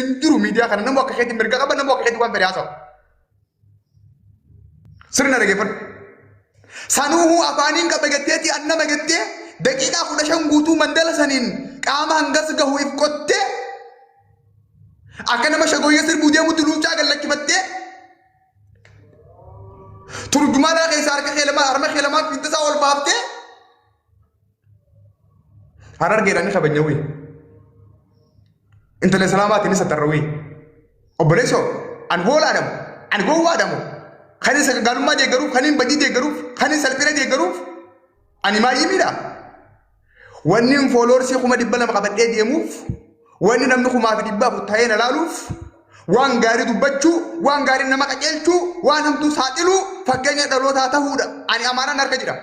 سندرو ميديا كان نمو كخيتي مرقا قبل نمو كخيتي وان فرياسو سرنا رجفن سانوه أفانين كبجتتي أنا مجتة دقيقة فلاشان غوتو مندل سنين كام هنگس قهوة فكتة أكنا مش أقول يسير بوديا متلوچا قال لك متة ترجمانا كيسار كخيلما أرمى خيلما في تساول بابته هرر جيراني خبنيوي انت الاسلامات نسى تروي وبريسو ان هول ادم ان جو ادم خني سغالو ما دي غروف خني بدي دي غروف خني سلفيره دي غروف اني ما يميدا ونين فولورسي خما دبل ما قبد دي موف وني نم خما في دبا تاينا لالوف وان غاري دبچو وان غاري نما قجلچو وان هم تو ساتلو فكنيا دلوتا تهودا اني امانه نركجرا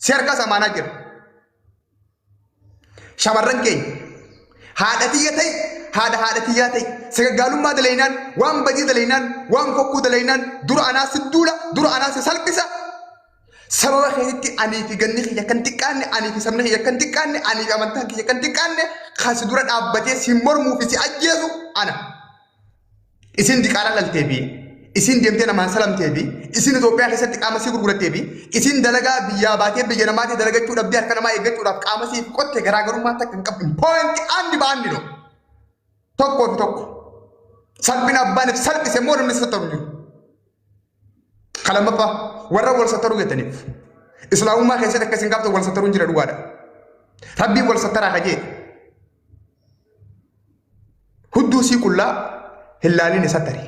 سيركا سمانا جر شمرن كي هادتياتي هادتياتي سغالو ما دلينان وان بدي دلينان وان فكو دلينان دور انا سدولا دور انا سلقسا سبب خيتي اني في غني يكنتكان اني في سمنه يكنتكان اني في امنتك يكنتكان خاص دور ابتي سيمور مو في اجيزو انا اسين دي قال للتبي اسين ديمتنا ما سلام تبي اسين توبيا خيست قامسي غرغره تبي اسين دلغا بيا باتي بيجنماتي دلغا چود ابدي كان ما يگچود قامسي قوت غراغرو ما تكنكب بوينت اندي باندي نو توكو توكو سلبنا بان سلبي سمور من ستروني كلام با ورا ول سترو يتنف اسلام ما خيست كسين غابت ول سترو جرا دوادا ربي ول سترا خجي حدوسي كلها هلالي نستري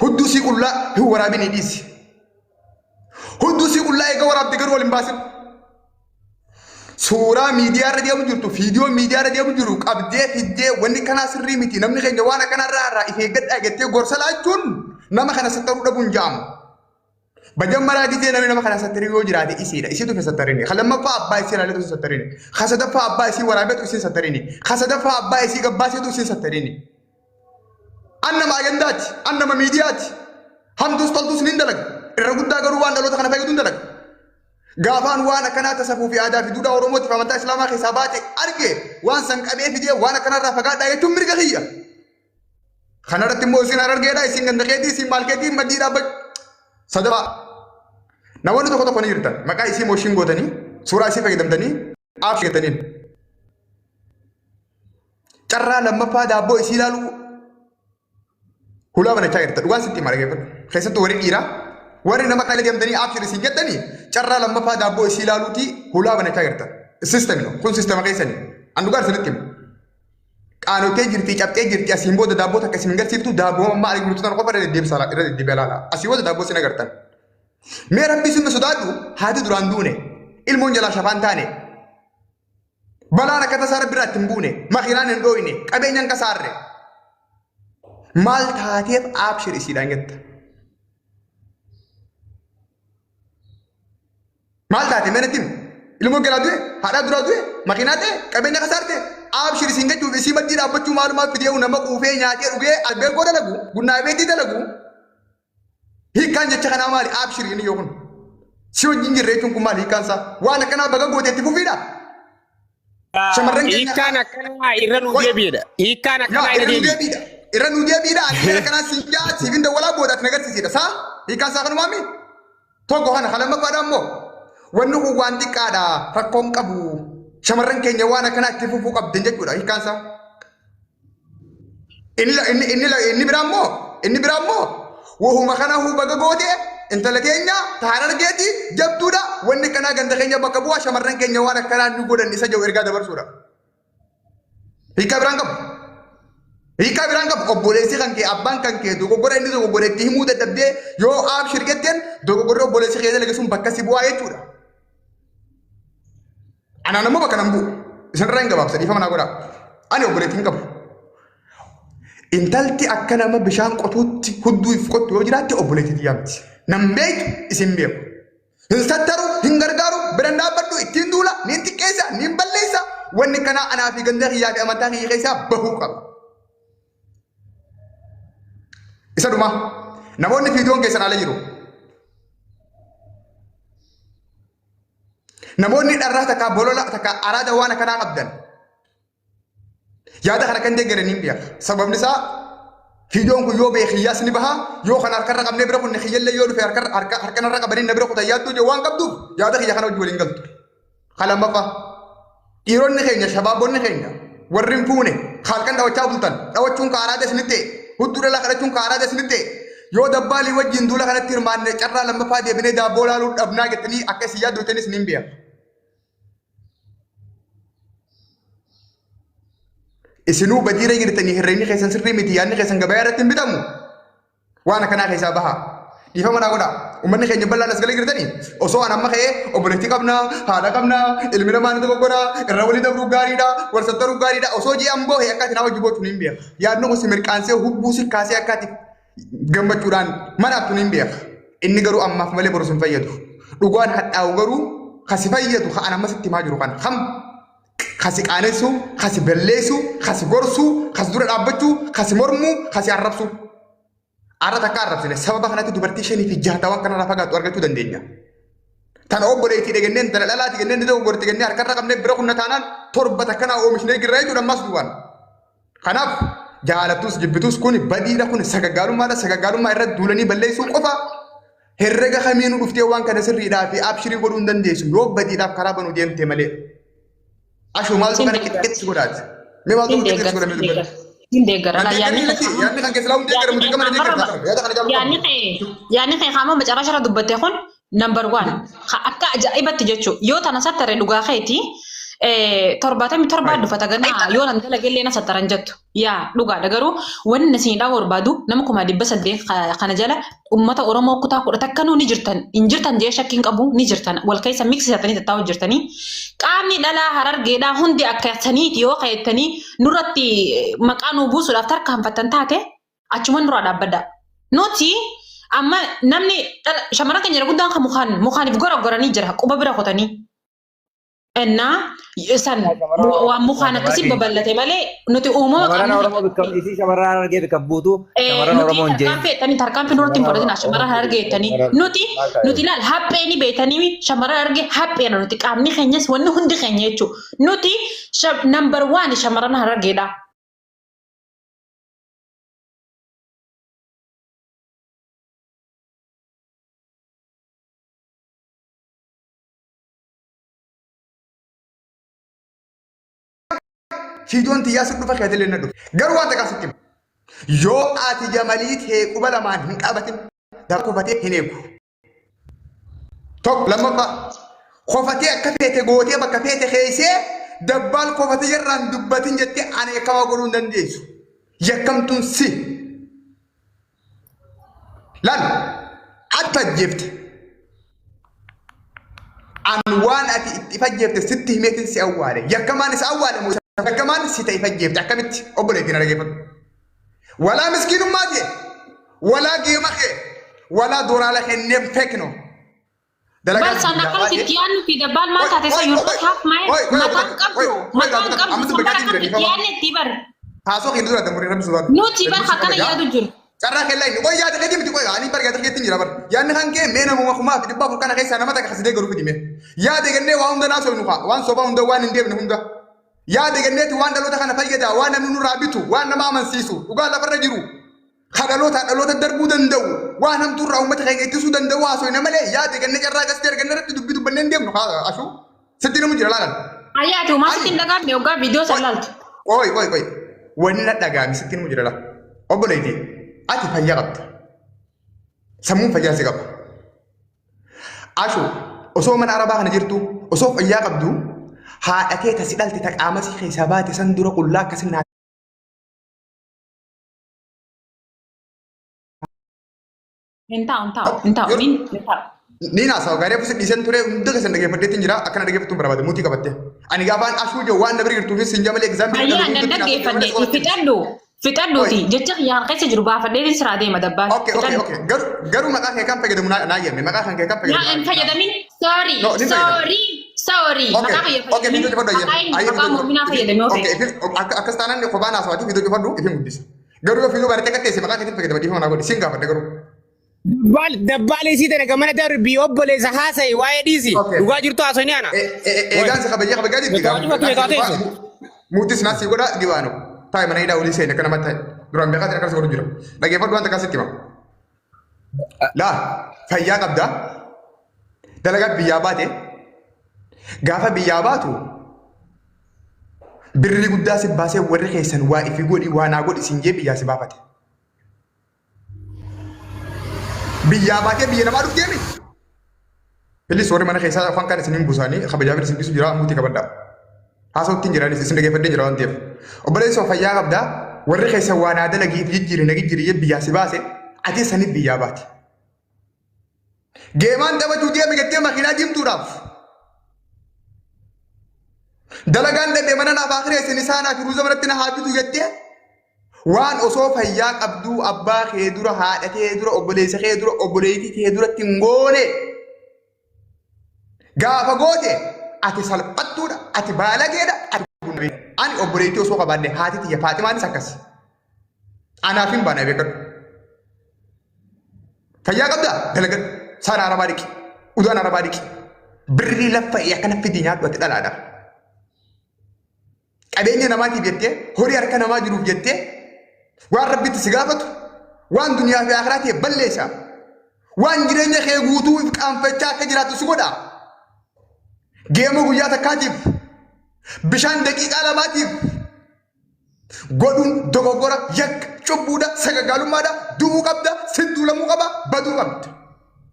حدوسي كلها هو رابين ديس حدوسي كلها ايغا وراب دغر ولم باسل سورة ميديا رديا بجرتو فيديو ميديا رديا بجرو قبدي فيدي وني كنا سري ميتي نمني خنجا وانا كنا را ايغد اگتي غورسلاچون نما خنا سترو دبون جام بجمرا دي نما خنا ستري يو جرادي اسيدا اسيدو فستريني خلما فا ابا اسي رالو ستريني خسد فا ابا اسي ورابت اسي ستريني خسد فا ابا اسي غباسي تو اسي ستريني أنما أجندات أنما ميديات هم دوستالدوس نندلك الرجودة قروان دلوت خنا فيك دندلك غافان وانا كنا تسفو في عادة في دودا وروموت فمتا إسلاما حساباتي أرجع وان سنك أبي في دي وانا كنا رافقات داية تمر كهية خنا رتمو سين أرجع داية سين عندك سين مالكتي مديرة بق صدقا نوانو تو كتو كنيرتا مكا إسي موشين غوتني سورة إسي فيك دمتني آف شيتنين كرر لما فادا بو إسي لالو هلا بنا تاير تدوان ستي مارجع خيسة توري إيرا وري نما قال ديام دني آخر سينجت دني شرّا لما فادا بو سيلالوتي هلا بنا تاير تد السيستم إنه كل سيستم كيسني عندو قارس نتكلم أنا تيجرتي كاب تيجرتي أسيمبو دابو تكسيمنجر سيرتو دابو ما أريد نقطة نقطة بدل الدب سالا إذا الدب لا أسيبو دابو سينجرتن ميرا بيسون سودادو هذا دراندونه المونجلا شفان تاني بلانا كذا سار برات تنبونه ما خيران ندوينه أبين كساره مال تاتيف أبشر إسيلانجت مال تاتي من التيم الموجلا دوه هذا درادوه ماكيناته كابينة كسرته أبشر إسينجت جو إسي بدي رابط جو معلومات فيديو نما كوفي نياتي رجع ألبير كودا لغو قلنا بيتي تلغو هي كان جتشكنا مالي أبشر إني يوكن شو جينجي ريتون كمال هي كانسا وانا كنا بقى قوتي تفوفيدا شمرن إيكانا كنا إيرانو ديبيدا إيكانا كنا إيرانو ديبيدا إيرانو ديبيدا أنا كنا سينجا سيفين دولا بودا تنقل سيدا سا هي كانسا كنا مامي توقو هانا خلما قادمو ونو واندي كادا رقم كابو شمرن كينيا وانا كنا تفوفو قب دنجك بودا هي كانسا إني برامو وهو مخانا هو بقى قوتي انت لكينيا تهانا لكيتي جبتودا واني كنا غند كينيا بكبوا شمرن كينيا وانا كنا نقول النساء جو ارغا دبر سورا هيكا برانغب اوبوليسي كانكي ابان كانكي دوغو غوري ندو غوري تيمو دبدي يو اب شركتين دوغو غوري اوبوليسي خيدا لغسم بكاسي بوا يتودا انا نمو بكنمبو سنرنغ باب سدي فمنا غورا اني اوبوليتين كاب انتلتي اكنا ما بشان قطوت هدو يفقط وجراتي اوبوليتي ديامتي نمبيك اسم بيو سترو هنغرغارو برندا بدو اتندولا ننتي كيسا نمبليسا واني كنا انا في غندر يا امتاني كيسا بهوكا اسدوما نموني فيديون كيسا على يرو نموني دراتك بولولا تك ارادا وانا كنا ابدن yaada kana kan deeggaranii beeka sababni isaa fiidiyoon kun yoo beeki yaasni baha yoo kana harkarra qabnee bira kunne xiyyalle yoo dhufe harkanarra qabanii na bira kutan yaaddu waan qabduuf yaada kiyya kana hojii waliin galtu kalamaffa dhiironni keenya shabaabonni keenya warri fuune halkan dhawachaa bultan dhawachuun kaaraa desnitte hudduu dhala kadhachuun kaaraa desnitte yoo dabbaalii wajjin duula kanatti hirmaanne carraa lammaffaa deebinee daabboo laaluu dhabnaa jettanii akka isin yaaddu jettanis niin beeka. Isinuu badiira jirtanii hirreenni keessan sirrii miti yaadni keessan gabayaa irratti hin bitamu waan akkanaa keessaa baha. Dhiifama naa godha uummanni keenya bal'aan as galee jirtanii osoo an amma ka'ee obboleettii qabna haadha qabna ilmi namaa ni dogoggora irra walii dabruu gaariidha wal sattaruu gaariidha osoo jee amboo akkaati naa hojii gochuun hin beeka yaadni kun si mirqaansee hubbuu si kaasee akkaati gammachuudhaan manaattu hin beeka inni garuu ammaaf malee boros hin fayyadu dhugaan hadhaa'u garuu kasi fayyadu kaan amma sitti himaa jiru kan ham kasi qaanessu kasi belleessu kasi gorsu kasi dura dhaabbachuu kasi mormuu kasi arrabsu. Arra takka arrabsine sababa kanatti dubartii 5 fi 6 waan kanarraa fagaatu argachuu dandeenya. Tana obboleettii dhagenneen dhala dhalaati genneen ni ta'u gorti gennee harkarra qabnee bira kunna taanaan torba takkanaa oomishnee girraa jechuudha ammas duwwaan. Kanaaf jaalattus jibbitus kun badiidha kun sagaggaalummaadha sagaggaalummaa irratti duulanii balleessuu qofa herrega kamiinuu dhuftee waan kana sirriidhaa fi abshirii godhuu hin dandeessu yoo badiidhaaf karaa banuu deemte malee. Ashuu maaltu kana qixxeessi godhaati? Mee maaltu qixxeessi godhamee yaani kay xama macara shara dubbate khon number 1 akka ajaa'ibatti jechu yoo tana sattare dhugaa khayti torbaatami torba dhufata gana yoo nan dala gelle na sattaran jettu yaa dhugaa dagaru wanni siinda gorbaadu nama kuma dibba sadde kana jala ummata oromoo kutaa kudha takkanu ni jirtan injirtan je shakkin qabu ni jirtan wal kaysa mix satani tattaw jirtani qaamni dhala harargeedha hundi akka taniiti yoo khaytani nuratti maqaanu buusuudhaaf tarkaanfatan taate achuman nura dhabbada noti amma namni shamara kan jira guddaan mukhanif gorogorani jira quba bira khotani enna san wa mukhana kasib babalate male nuti umuma shamarran oromoo bikam isi shamarran harargee bikabbuutu shamarran oromoo je tani tarkaanfi nurti fudhatina shamarran harargee tani nuti laal hapheeni beetanii shamarran harargee hapheena nuti qaamni keenyas wanni hundi keenya jechu nuti number 1 shamarran harargeedha. Fiidiyoon tiyyaa si dhufa keetii lenna dhufe garuu waan takkaa sitti yoo ati jamalii ta'e quba lamaan hin qabatin dafa kofatee hin eegu tokko lammaffaa kofatee akka feete gootee bakka feete keessee dabbaal kofatee irraan dubbatin jettee ani akkama godhuu hin dandeessu yakkamtuun si laal akka jefte an waan ati itti fajjeefte sitti himeetin si awwaale yakkamaan isa awwaale moo yakkamaan si ta'e fajjeefte akkamitti obboleettiin dhaggeeffatu walaa miskiinummaa ta'e walaa geema kee walaa dooraala kenneen fekno bal sana kan titian fi dabal mata te sayur hak mai matan qabdu titian tibar haso kindu da muri rabbi subhanahu no tibar hakana yaadu jur karena kelai ni koy yaade kedi miti koy ani bar yaade kedi jira bar yanni hanke mena mo khuma fi dibba kana kaysa namata ka khaside garu fidime yaade genne wa hunda naso nuha wan soba hunda wan ndeb ne hunda yaade genne ti wan dalota kana fayyada wan nanu rabitu wan nama man sisu uga la farra jiru dalota darbu dandau wan ham turra ummata kay tisu dandau aso ne male yaade genne jarra gaster genne ratti dubbi dubban ndeb no ashu sidina mu jira lalan ayatu ma sitin daga me uga video salalt koy wani na daga mi sitin mu jira la obboleyti ati fayyaa qabda sammuun fayyaa si qaba ashu osoo mana arabaa kana jirtu osoo fayyaa qabdu haadha kee tasi dhalte ta qaama si keessaa baate san dura qullaa akkasin naa enta'u ni naasawa gaaree fusi dhiisan ture hunda kesan dhageeffadheetiin jira akkana dhageeffattuun barbaade muutii qabatte ani gaafaan ashuu ijoo waan na bira jirtuufis sin jamalee egzaampilii ayyaa nan dhaggeeffadhe fixadhuuti jecha yaan keessa jiru baafadheetiin siraa deema dabbaan okay garuu maqaa kee kan fayyadamu naa yemme maqaa kan kee kan fayyadamu yaa fayyadamin sorry maqaa fayyadamin maqaa morminaa fayyadame akkas taanaan kophaa naasawaatiif iddoo cufadhu ifin guddisa garuu yoo fiiluu baratee qatteesse maqaa keetiin fayyadama dhiifama naa godhi sin gaafadhe garuu Dabbaalee sii ta'e gamana darbi obboleessa haasa'e waa'ee dhiisi dhugaa jirtu haasa'e ni ana. Eegaan si kabajaa jirti. Mutis nasi goda gimana? Tai mana ida uli sene kana matai. Durang bekat kan sekolah jiro. Lagi apa duan tekasih timam. Lah, fayya qabda. Dalagat biyabate. Gafa biyabatu. Birri guddaa si baasee warri keessan waa ifi godhi waa naa godhi isin jee biyyaa si baafate. Biyyaa baatee biyya namaa dhuftee mi? Illi soorri mana keessaa afaan kan isiniin buusanii kabajaa fi isin jira muutii qabadhaa. Haasawutti hin jiraanis isin dhageeffadhee jira waan ta'eef. Obboleessi of fayyaa qabdaa warri keessan waa naa dalagii fi jijjiirri biyyaa si baase ati saniif biyyaa baate. Geemaan taphachuu deemi gattee makiinaa diimtuudhaaf. Dalagaan dhabee mana naaf akhiree isin isaanaaf hiruu zamanatti na haabitu jettee waan osoo fayyaa qabduu abbaa kee dura haadha kee dura obboleessa kee dura obboleettii kee duratti hin goone gaafa goote ati salphattuudha ati baalageedha ati gunnabe ani obboleettii osoo qabaadde haati tiyya Faaximaanis akkas anaaf hin baana beekadhu fayyaa qabdaa dalagan sana arabaa dhiqi udaan arabaa dhiqi birrii laffa akkana fidii nyaadhu ati dhalaadha. Qabeenya namaatiif jettee horii harka namaa jiruuf jettee waan rabbitti si gaafatu waan duniyaa fi akhiraatti balleessa waan jireenya kee guutuu if qaanfachaa akka jiraattu si godha. Geema guyyaa takkaatiif bishaan daqiiqaa lamaatiif godhuun dogoggora yakka cubbuudha sagagaalummaadha du'uu qabda sidduu lamuu qaba baduu qabda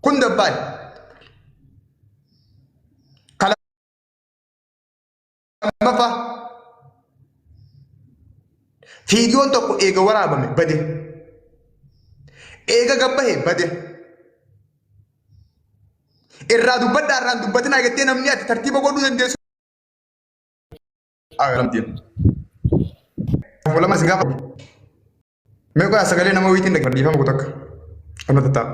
kun dabbaadha. Kalamaffaa Fiidiyoon tokko eega waraabame bade. Eega gabbahe bade. Irraa dubbadhaa irraan dubbatinaa jettee namni ati tartiiba godhuu dandeessu. Lamtiin. Lama si gaafa. Meeqa sagalee nama wiitiin dhaggeeffama goota akka. Amma tatta'a.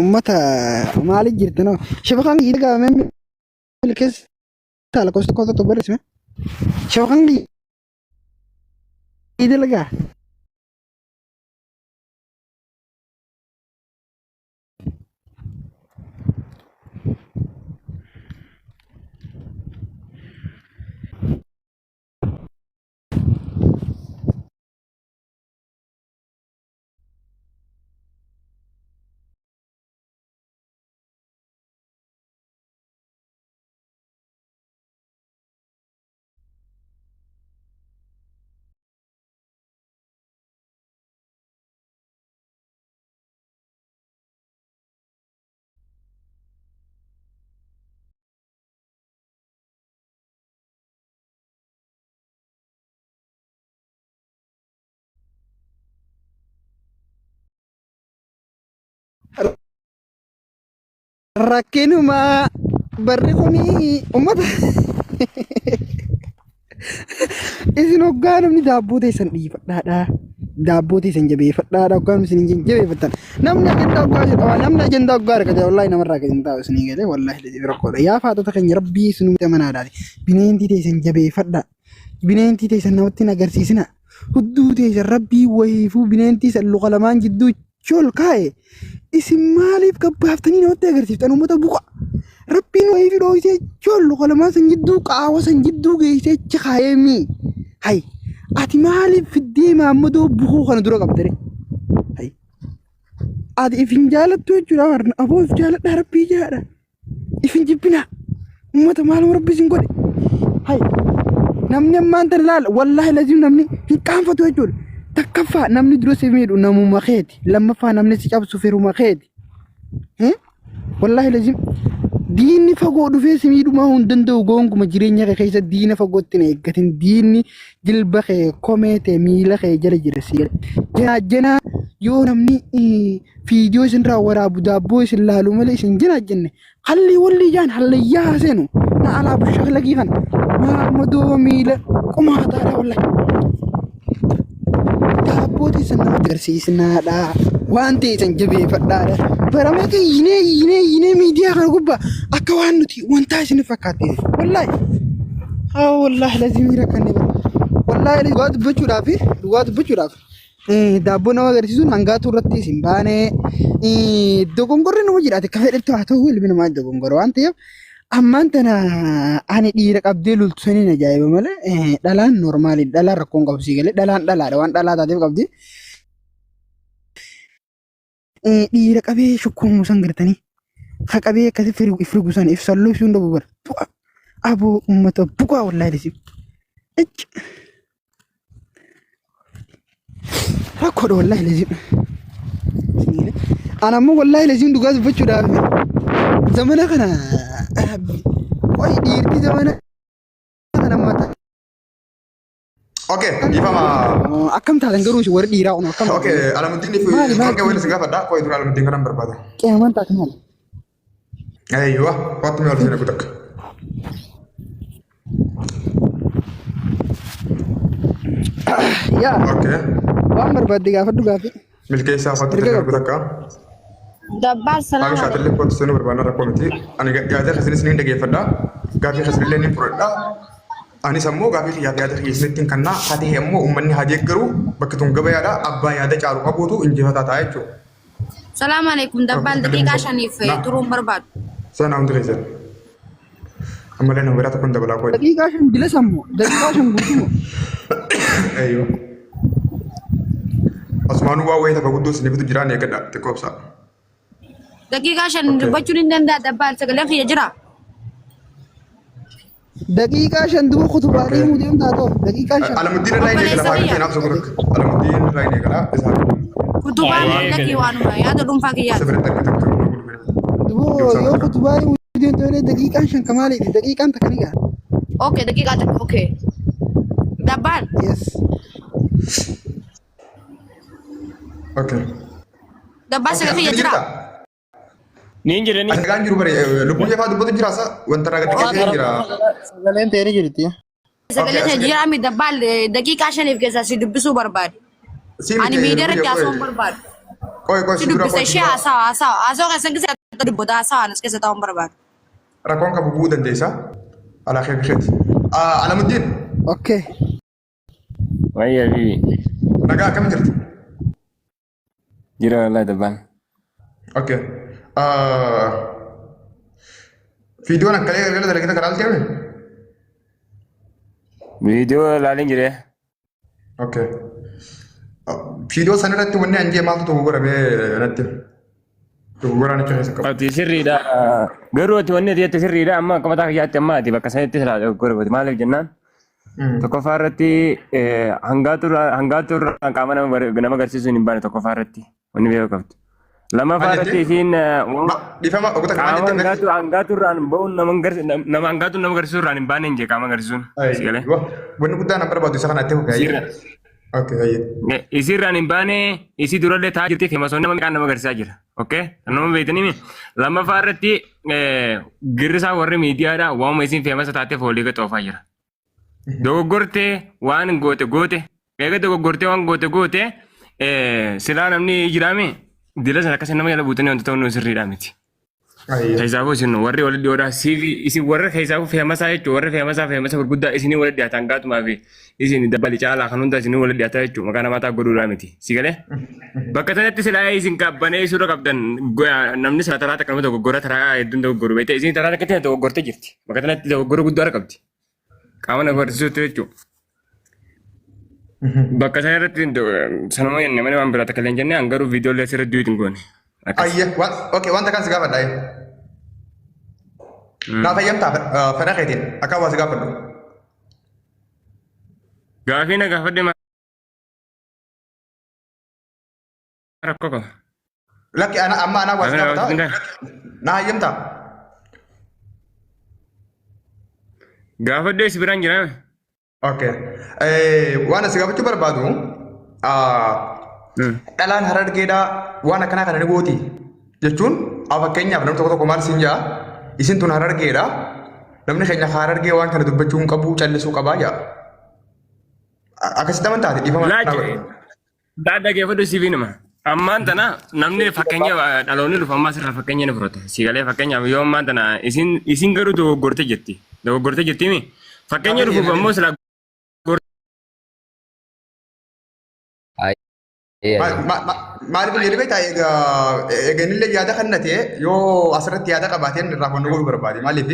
ummata maaliif jirti no shabakan dhiiga gaamee milkees taala kosta kota to barisme shabakan dhiiga lagaa rakkinuma barri kuni ummata isin hoggaa namni daabboo teessan dhiifadhaadha daabboo teessan jabeeffadhaadha hoggaa namni isin jabeeffattan namni ajandaa hoggaa jedhama namni ajandaa hoggaa argate wallaahi namarraa kan taa'u isin galee wallaahi rakkoodha yaa faatota keenya rabbii isinumte manaadhaati bineentii teessan jabeeffadha bineentii teessan namatti hin agarsiisina hudduu teessan rabbii wayiifuu bineentii san luqa lamaan jidduu chol kaa'e isin maaliif gabbaaftanii namatti agarsiiftan uummata buqa rabbiin wayii fi dhooysee joollu qalamaa san jidduu qaawa san jidduu geessee chikaayemii hay ati maaliif fiddee maammadoo buquu kana dura qabdare hay ati ifin jaalattu jechuudha warna aboo if jaaladha rabbii jaadha ifin jibbina uummata maaluma rabbi isin godhe hay namni ammaan tan laala wallaahi lazim namni hin qaanfatu jechuudha takkaffaa namni dura si miidhu namuma keeti lammaffaa namni si cabsu firuma keeti wallaahi lazim diinni fagoo dhufee si miidhumaa hin danda'u goonguma jireenya kee keessa diina fagootti na eeggatin diinni jilba kee komee ta'e miila kee jala jira si janaa yoo namni fiidiyoo isin irraa waraabu daabboo isin laalu malee isin jenne halli walli jaan hallayyaa haaseenu na alaa bushaa lagii kan maammadoo miila qumaataadha wallaahi daabboo teessan nama agarsiisnaadha waan teessan jabeeffadhaadha baramee kee yinee miidiyaa kana gubbaa akka waan nuti wantaa isin fakkaate wallaahi haa wallaahi lazimii rakkanne wallaahi dhugaa dubbachuudhaaf daabboo nama agarsiisuun hangaatu irratti isin baane dogongorri nama jedhaate akka fedhetti haa ta'u ilmi namaa dogongora waan ta'eef ammaan tana ani dhiira qabdee lultu saniin ajaa'iba malee dhalaan noormaali dhalaan rakkoon qabu sii galee dhalaan dhalaadha waan dhalaa taateef qabdi dhiira qabee shukkuumuu san gartanii ha qabee akkasi ifrigu san ifsalloo ibsuun dhabu bara bu'a aboo uummata bu'aa wallaahi lisiif rakkoodha wallaahi lisiif ana ammoo wallaahi lisiin dhugaa dubbachuudhaaf zamana kana qoy dhiirti zamana kana mata Okay, ifama. Akkam taatan garuu warri dhiiraa kun akkam. Okay, alamuddin ifu kan wala singa fadda ko idura alamuddin kan barbada. Qiyaaman taatan maal? Aywa, waktu mi wala singa kutak. Ya. Okay. Waan barbaadde gaafadhu gaafi. Milkeessa fakki kan kutak. Dabbal Aku salaam. saat ini pot sunu berbana rakomiti. Ani gaada khasini sini ndege fadda. Gafi khasini leni prodda. Ani sammoo gaafii xiyyaaf yaada keessattiin kan naa haa ta'e immoo uummanni haa deeggaru bakka tun gabayaadha abbaa yaada caalu qabuutu injifataa ta'a jechuudha. Salaam alaikum dabbal daqiiqaa shaniif turuun barbaadu. Sana hundi keessan. Ammallee nama biraata kun dabalaa qoodi. Daqiiqaa shan bila sammoo daqiiqaa shan guutumoo. Eeyyoo. Asumaanuu waa wayii takka guddoo sinifitu jiraan eeggadha xiqqoobsa. Daqiiqaa shan dubbachuun hin danda'a dabbal sagaleen kiyya jira. Daqiiqaa shan duba kutubaalee muudiyoon taatoo daqiiqaa shan. Alamuddin irraa inni eegala faayidaan naaf sokorra. Alamuddin irraa inni eegala isaa. Kutubaan lakki waanuma yaada dhuunfaa kiyyaa. Isa biratti akka takka nama guddaa. Duboo yoo kutubaalee muudiyoon ta'ee daqiiqaan shan kamaaliidha daqiiqaan takka ni gaha. Okay daqiiqaa takka okay. Dabbal. Yes. Okay. Dabbal sagalee kiyya jira. Niin jira niin. Asirraan jiru bare lubbuun jafaa dubbatu jira sa wanta raga xiqqeessee jira. Sagaleen ta'ee ni jirti. Sagalee kiyya jira mi dabbal daqiiqaa shaniif keessaa si dubbisuu barbaadu. Ani miidiyaa irratti haasawuun barbaadu. Qoy Si dubbisa ishee haasawaa keessan keessatti dubbata haasawaan as keessa ta'uun barbaadu. Rakkoon qabu bu'uu dandeessa. Alaa kee bikeeti. Alamuddin. Okay. Wayya fi. Nagaa akkam jirti? Jira wallahi dabbaan. Okay. Viidiyoon akkalee galgala dalagita karaa alteeme? Viidiyoo laalin jire. Okay. Viidiyoo sana irratti wanni anjee maaltu ta'uu godhamee natti? Dogoggoraan achi keessa qabu. Ati sirriidha. Garuu ati wanni ati sirriidha amma akka mataa kiyyaatti amma ati bakka sanitti silaa dogoggora maaliif jennaan? Tokkoffaa irratti hangaatu irraa qaama nama agarsiisuun hin baane tokkoffaa irratti wanni beeku qabdu. Lammaffaa irratti isiin Dhiifama oguta kamaa jettee hangaatu irraan ba'uun nama hangaatu nama agarsiisuu irraan hin baane hin jee qaama agarsiisuun. wanni guddaan an barbaadu isa kana itti hoggaayee. Okay, hayyee. Isirraan hin baane isii durallee taa'aa jirti feemasoonni nama nama agarsiisaa jira. Okay? Nama beektanii lammaffaa irratti girrisaa warri miidiyaadha waanuma isiin feemasa taatee foolii gad oofaa jira. Dogoggortee waan goote eega dogoggortee waan goote silaa namni jiraame dila sana akkasii nama jala buutanii wanta ta'uu sirriidhaa miti. Keessaafu isin warri walitti dhiyoodhaa isin warra keessaafu feemasaa jechuudha warra feemasa gurguddaa isinii walitti dhiyaatan hangaatumaa fi isin dabbali caalaa kan hundaa isinii walitti dhiyaata jechuudha maqaa namaa ta'a godhuudhaa miti. Si galee? Bakka sanatti silaa isin qabbanee suuraa qabdan namni sana taraa takka nama dogoggora taraa hedduun dogoggoru beekte isin taraa takkatti dogoggortee jirti. Bakka sanatti dogoggora guddaa qabdi. Qaama nama agarsiisuutti jechuudha. Bakka sana irratti sanuma jenne malee waan biraa takka illee hin jenne hangaruu viidiyoolee asirratti duuti hin goone. Ayye, okay, wanta kan si gaafadha. Naaf ayyamtaa fedha keetiin akka waa si gaafadhu. Gaafii na gaafadhe rakkoo qaba. Lakki amma anaa waa si gaafataa. Naa ayyamtaa. Gaafadhe si biraan jira. Okay. Waan asi gaafachuu barbaadu dhalaan harargeedhaa waan akkanaa kana ni gooti jechuun fakkeenyaaf namni tokko tokko maal siin jaa isin tun harargeedhaa namni keenya harargee waan kana dubbachuu hin qabu callisuu qabaa jaa akkasitti amantaati dhiifama. Daadda geeffadhu siif nama. Ammaan tana namni fakkeenya dhaloonni dhufu ammaa sirraa fakkeenya ni fudhata. Siigalee fakkeenyaaf yoo ammaan tana isin garuu dogoggortee jirti. Dogoggortee jirtiimi fakkeenya dhufuuf ammoo sila Maaliif jedhee beektaa eeganillee yaada kannatee yoo asirratti yaada qabaateen irraa kan godhuu barbaade maaliif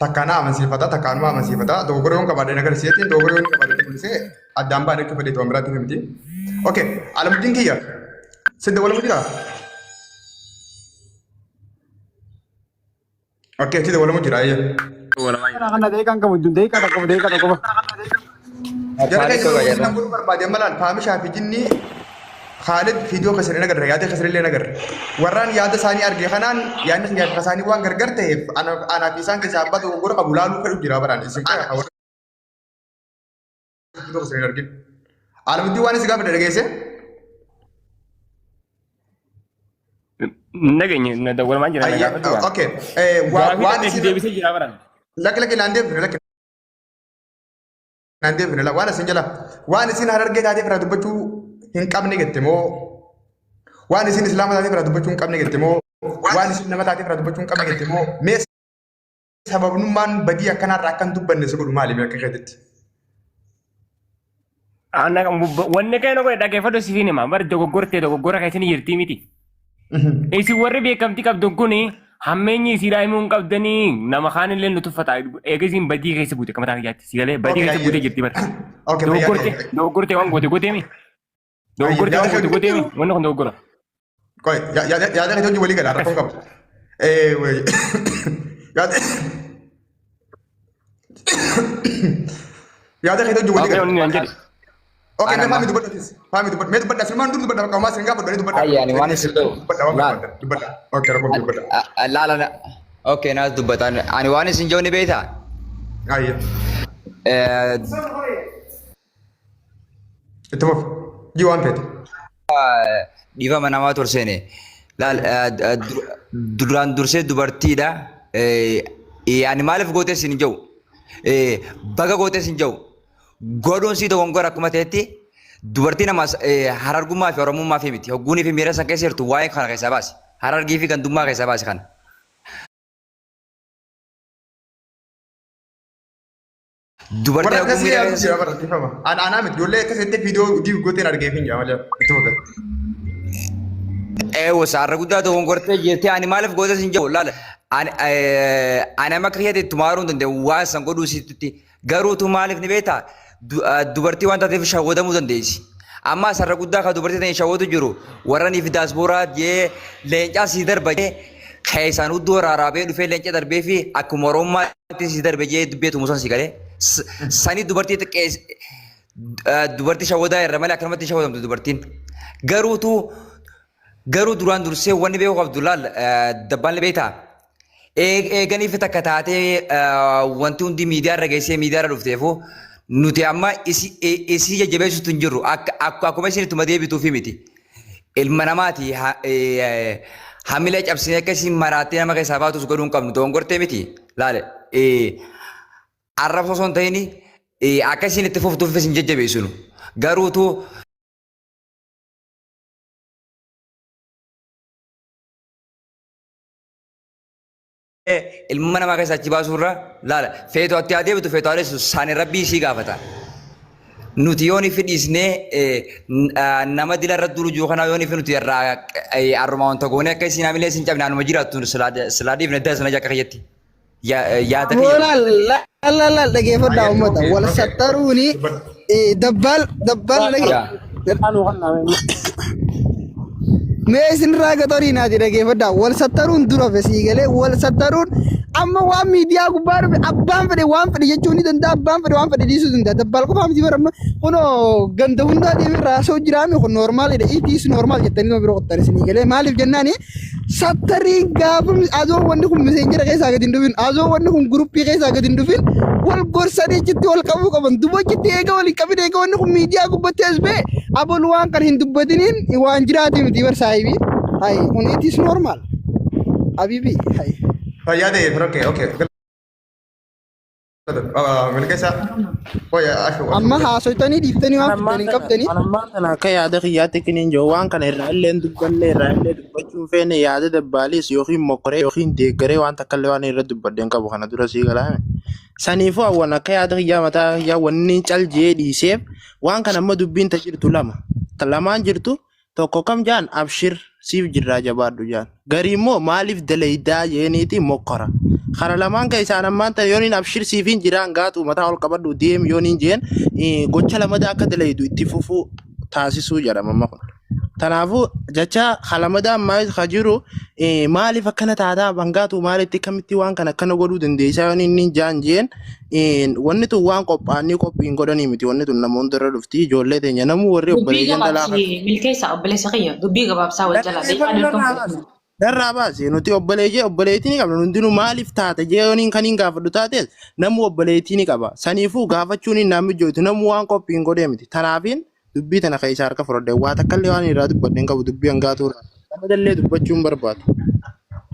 takkaan amansiifata takkaanuma amansiifata dogoggora yoon qabaadeen agarsiisetti dogoggora yoon qabaadeen kunisee addaan baadhee akka fedhe ta'uu biraatti himti. Okay, Alamuddin kiyya sidda walamu jira. Okay, sidda walamu jira ayya. Kana deekan kamu deekan aku deekan aku. Jara kayak itu nampu barbaade malaan fahmi Shaafi jinni Khalid video kasaree nagarra yaada kasaree illee nagarra. Warraan yaada isaanii arge kanaan yaadni yaada isaanii waan gargar ta'eef anaa fi isaan keessaa abbaa dogoggora qabu laaluu fedhu jira baraan isin kan video kasaree argin. Alamuddin waan isi gaafa dhageesse. Nageenye dawwalmaan jira gaafa du'a. Okay. Waan isi deebisee jira baraan. Lakki naandee fira waan isin jala waan isin harargee taatee fira dubbachuu hin qabne jette moo waan isin islaama taatee fira dubbachuu hin qabne jette moo waan isin nama taatee fira dubbachuu hin qabne jette moo mee sababnummaan badii akkanaarraa akkan dubbanne si godhu maali akka keessatti. Wanni kee nogoo dhaggeeffadhu siif hima bar dogoggora keessan jirtii miti. Isin warri beekamtii qabdu kuni hammeenyi isiidhaa himuu hin qabdanii nama kaan illee nu tuffata eegasiin badii keessa buute qamataa kiyyaatti si galee badii keessa buute jirti bara. Dogoggortee waan goote mi? Dogoggortee waan goote mi? Wanni kun dogoggora. Yaada keessa hojii walii gala rakkoon qabu. Yaada keessa hojii walii gala. Okay, मैं फामी दुबट्टा थी फामी दुबट्टा मैं दुबट्टा सलमान दूर दुबट्टा कमाल सिंगा पर दुबट्टा आई यानी वाने सिद्धो दुबट्टा ओके रखो दुबट्टा ला ओके ना दुबट्टा आणि वाने सिंजो ने बेथा आई itu mau jiwan pet diva manama torsene laal duran durse dubartiidha yani maalif goote sinjoo baga goote sinjoo godhuun si dogoggora akkuma ta'etti dubartii nama harargummaa fi oromummaa fi miti hogguunii fi miira san keessa jirtu waa'ee kana keessaa baasi harargii fi gandummaa keessaa baasi kana. Dubartii hogguu miira keessa anaa miti ijoollee akkasitti viidiyoo diigu gooteen argee fi malee itti fakkaata. Saarra guddaa dogoggortee jirti ani maaliif goote sin jedhu laala ani amma kiriyaatti tumaaruun danda'u waan san godhuu sitti garuutu maaliif ni beektaa dubartii waan taateef shawwadamuu dandeessi. Amma sarara guddaa kan dubartii ta'e shawwatu jiru warranii fi daasbooraa jee leencaa sii darba jee keessaan hudduu raaraabee dhufee leenca darbee fi akkuma oromummaatti sii darbe jee dubbeetu musan si galee sanii dubartii xiqqeessi dubartii shawwadaa irra malee akkanumatti shawwadamtu dubartiin garuu duraan dursee wanni beeku qabdu laal dabbaan beektaa. Eeganiif takka taatee wanti hundi miidiyaa irra geessee miidiyaa irra dhufteefu nuti amma isii jajjabeessutu hin jirru akkuma isin ittuma deebituufi miti. Ilma namaati hamilee cabsinee akka isin maraattee nama keessaa baatus godhuu hin qabnu dogoggortee miti laale arrabsoo osoo hin ta'in akka isin itti fuftuuf isin jajjabeessinu garuutu ilma namaa keessaa achi baasurra laala feetu atti adeemtu feetu adeemsu saani rabbii isii gaafata. Nuti yooni fidhiisnee nama dila irra duru jiru kana yooni fi nuti irraa arruma wanta goone akka isin hamilee isin cabne anuma jiraattu silaadiif nedda sana jakka kayyatti. Yaada kiyya. La dhaggeeffadhaa uummata wal sattaruuni dabbal mee isin raagatorii naati dhaggeeffadhaa wal sattaruun dura fesii galee wal sattaruun amma waan miidiyaa gubbaa dhufe abbaan fedhe waan fedhe jechuu ni danda'a abbaan fedhe waan fedhe dhiisuu danda'a dabbal qofaa miti baramma kunoo ganda hundaa deemee raasoo jiraame kun noormaalidha itiis noormaal jettanii nama biroo qottan isinii galee maaliif jennaani sattarii gaafa azoo wanni kun miseenjera keessaa gadi hin dhufin azoo wanni kun guruppii keessaa gadi hin dhufin wal gorsanii achitti wal qabuu qaban dubachitti eega wal hin qabin eega wanni kun miidiyaa gubbatti as ba'e abol waan kan hin dubbatiniin waan jiraate miti barsaayibii hayi kun itiis noormaal habiibii hayi. Fayyade okay okay. Amma haasofitanii dhiiftanii waan fidanii qabdanii. Amma kana akka yaada kiyyaatti kiniin jiru waan kana irraa illee dubbanne irraa illee dubbachuun feene yaada dabbaalis yookiin mokoree yookiin deeggaree waan takka illee waan irra dubbadden qabu kana dura sii galaa. Saniifuu hawwan akka yaada kiyyaa mataa kiyyaa wanni caljee dhiiseef waan kana amma dubbiin tajirtu lama. Lamaan jirtu tokko kam jaan abshir siif jirraa jabaadhu jaan. Garii immoo maaliif dalaydaa jeeniiti mokkora. Kara lamaan ka isaan ammaan ta'e yooniin abshir siifin jiraan gaatu mataa ol qabadhu deem yooniin jeen gocha lamada akka dalaydu itti fufuu taasisuu jedhama amma kun. Tanaafuu jecha halamadaan maayis kajiru maaliif akkana taataa bangaatu maalitti kamitti waan kana akkana godhuu dandeessaa yoon inni jaan jeen wanni tun waan qophaa'anii qophiin godhanii miti wanni tun namoonni irra dhufti ijoollee teenya namuu warri obboleeyyan dalaafa. Milkeessa obboleessa kiyya dubbii gabaabsaa wajjala. Darraa baase nuti obboleettii ni qabna hundinuu maaliif taata jee yooniin kaniin gaafadhu taates namuu obboleettii ni qaba saniifuu gaafachuun hin namni jootu namuu waan qophiin godhee miti tanaafiin dubbii tana keessa harka fudhadhe waa takka illee waan irraa dubbadhe hin qabu dubbii hangaatu irraa nama dallee dubbachuun barbaadu.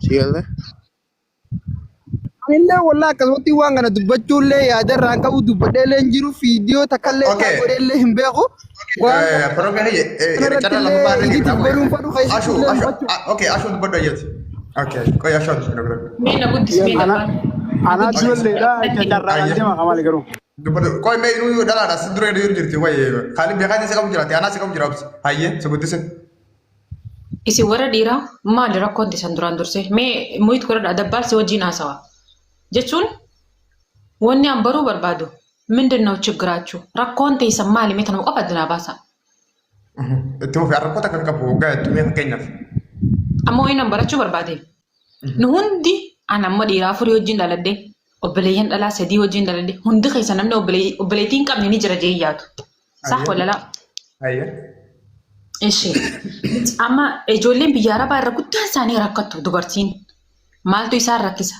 Sigalee. Anillee wallaa akkasumatti waan kana dubbachuullee yaadarraa hin qabu dubbadheellee hin jiru fiidiyoo takka illee godheellee hin beeku. Koi me inu dala da sidure de yurjirti waye khali be khani se kam jirati ana se kam jirabs hayye se gudisen isi wara dira maal rakkoonti san duraan durse me muyit kora dabbal si wajjin hasawa jechuun wanni an baruu barbaadu ምንድነው ችግራችሁ rakkoonte isa maali me tan qofa dina baasa to fi rakkoota kan qabu ga tume keenyaf ammoo ina barachuu barbaade nu hundi ana amma dhiiraa furii wajjin daladde obboleeyyan dhalaa sadii wajjin daladde hundi keessa namni obboleettiin qabne ni jira jee yaatu sax wala la hayye ishi amma ijoolleen biyya arabaa irra guddaan isaanii rakkattu dubartiin maaltu isaan rakkisa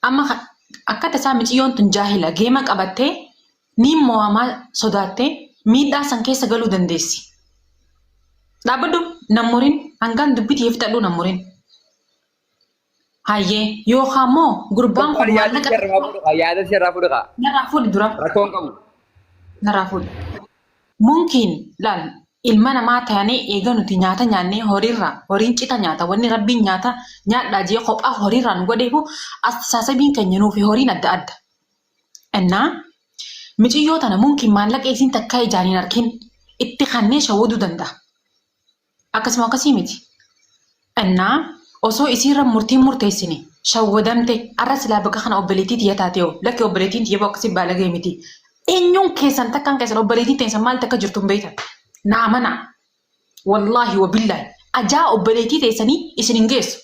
amma akkata isaa miciyyoon tun jaahila geema qabattee ni mo'amaa sodaattee miidhaa san keessa galuu dandeessi dhaabadhu namuriin hangaan dubbitii fixadhu namuriin hayyee yookaan immoo gurbaan kun maallaqa yaada sirraa fudhaa. narraa fuudhi dura Rakkoon qabu. narraa fuudhi munkiin laal ilma namaa ta'anii eega nuti nyaata nyaannee horiin cita nyaata wanni rabbiin nyaata nyaadhaa jee kophaa horiirraan godheefu astaasabiin keenya nuufi horiin adda adda. Innaa miciyyoo tana munkiin maallaqa isiin takkaa ijaaniin arkin itti kannee shawwaduu danda'a. Akkasuma akkasii miti. Innaa osoo isiirra murtiin murteessine shawwadamte arra silaa bakka kana obboleettii tiyya taatee lakki obboleettiin tiyya akkasii baalagee miti. Eenyuun keessan takkaan keessan obboleettii teessan maal takka jirtu hin beektan. Naamana wallaahi wabillahi ajaa obboleettii teessanii isin hin geessu.